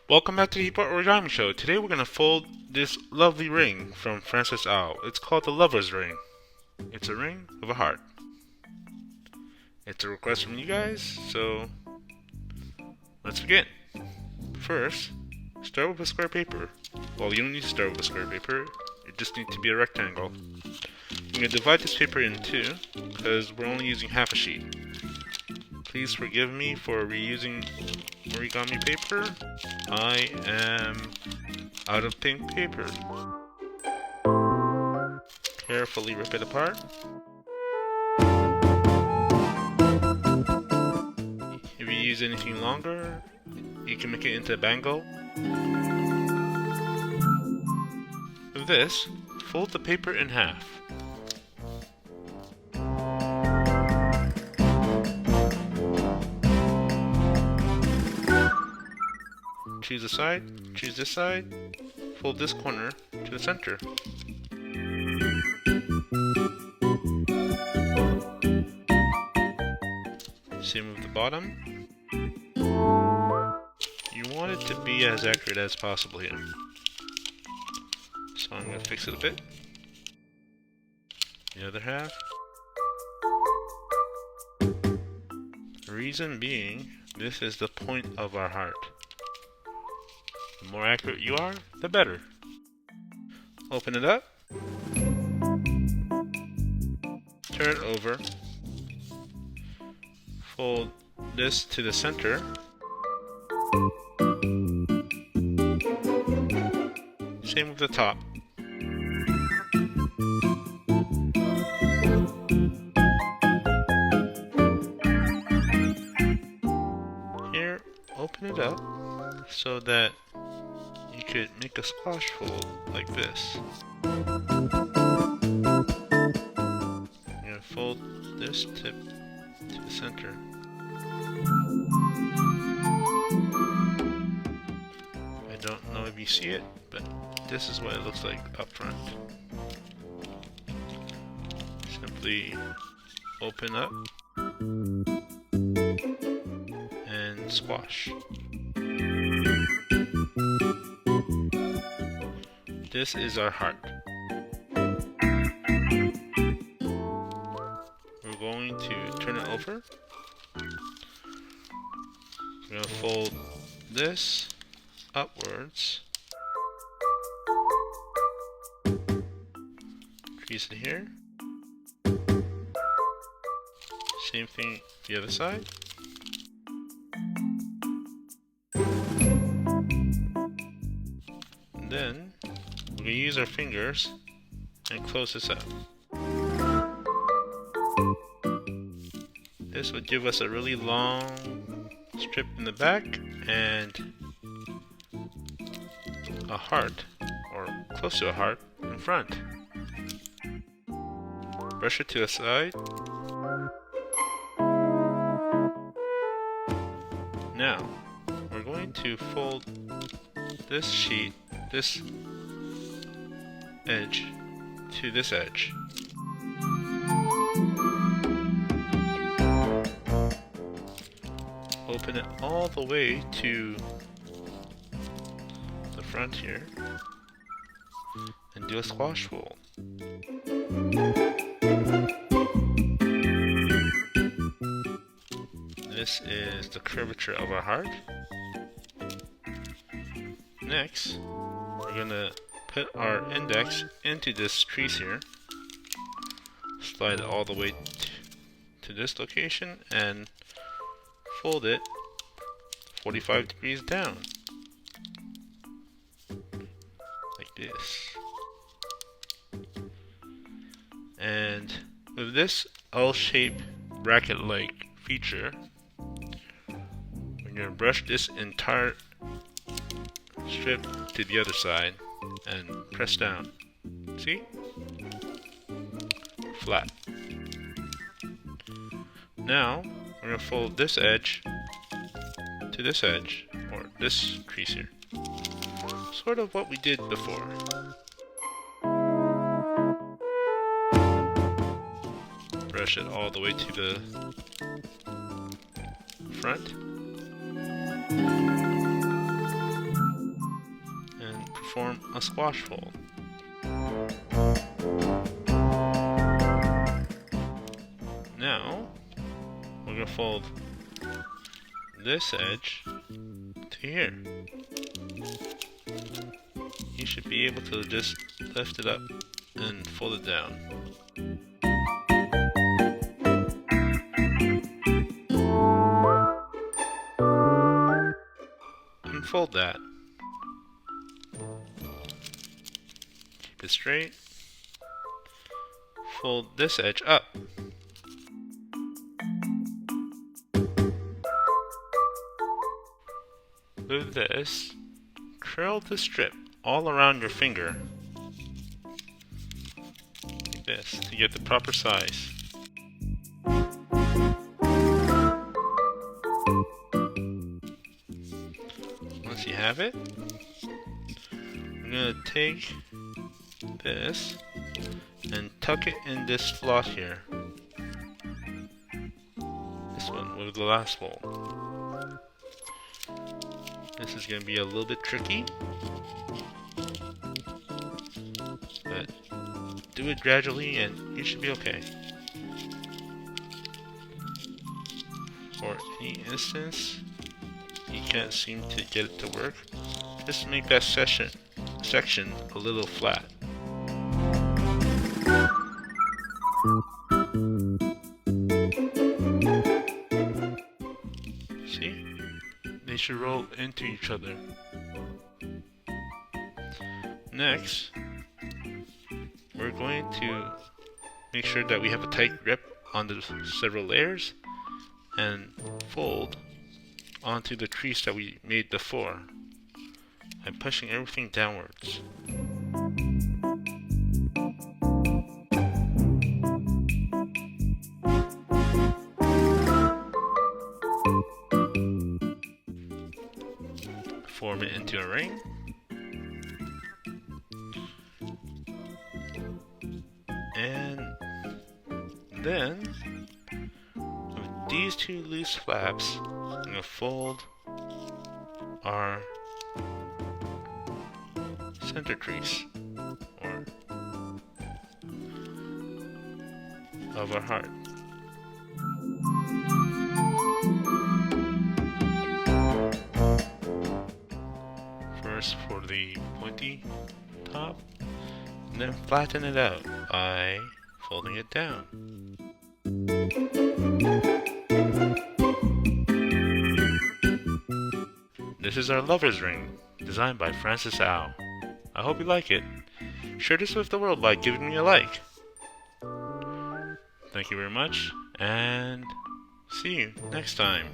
Welcome back to the Heap Origami Show. Today we're going to fold this lovely ring from Francis Owl. It's called the Lover's Ring. It's a ring of a heart. It's a request from you guys, so let's begin. First, start with a square paper. Well, you don't need to start with a square paper. It just needs to be a rectangle. I'm going to divide this paper in two because we're only using half a sheet. Please forgive me for reusing origami paper. I am out of pink paper. Carefully rip it apart. If you use anything longer, you can make it into a bangle. With this, fold the paper in half. Choose a side, choose this side, fold this corner to the center. Same with the bottom. You want it to be as accurate as possible here. So I'm going to fix it a bit. The other half. The reason being, this is the point of our heart. The more accurate you are, the better. Open it up. Turn it over. Fold this to the center. Same with the top. Here, open it up so that you could make a squash fold like this. I'm going to fold this tip to the center. I don't know if you see it, but this is what it looks like up front. Simply open up and squash. This is our heart. We're going to turn it over. We're going to fold this upwards. Crease it here. Same thing the other side. And then we're going to use our fingers and close this up. This would give us a really long strip in the back and a heart, or close to a heart, in front. Brush it to the side. Now, we're going to fold this sheet, this edge, to this edge. Open it all the way to the front here and do a squash fold. This is the curvature of our heart. Next, we're going to put our index into this crease here, slide it all the way to this location, and fold it 45 degrees down, like this. And with this L-shaped bracket-like feature, we're going to brush this entire strip to the other side and press down. See? Flat. Now, we're going to fold this edge to this edge, or this crease here. Sort of what we did before. Brush it all the way to the front. form a squash fold. Now, we're going to fold this edge to here. You should be able to just lift it up and fold it down. Unfold that. Keep it straight. Fold this edge up. With this, curl the strip all around your finger, like this, to get the proper size. Once you have it, I'm going to take this and tuck it in this slot here. This one with the last fold. This is going to be a little bit tricky, but do it gradually and you should be okay. For any instance you can't seem to get it to work, just make that section a little flat. See? They should roll into each other. Next, we're going to make sure that we have a tight grip on the several layers and fold onto the crease that we made before by pushing everything downwards. Form it into a ring. And then, with these two loose flaps, I'm going to fold our center crease, or of our heart. First for the pointy top, and then flatten it out by folding it down. This is our lover's ring, designed by Francis Au. I hope you like it. Share this with the world by giving me a like. Thank you very much, and see you next time.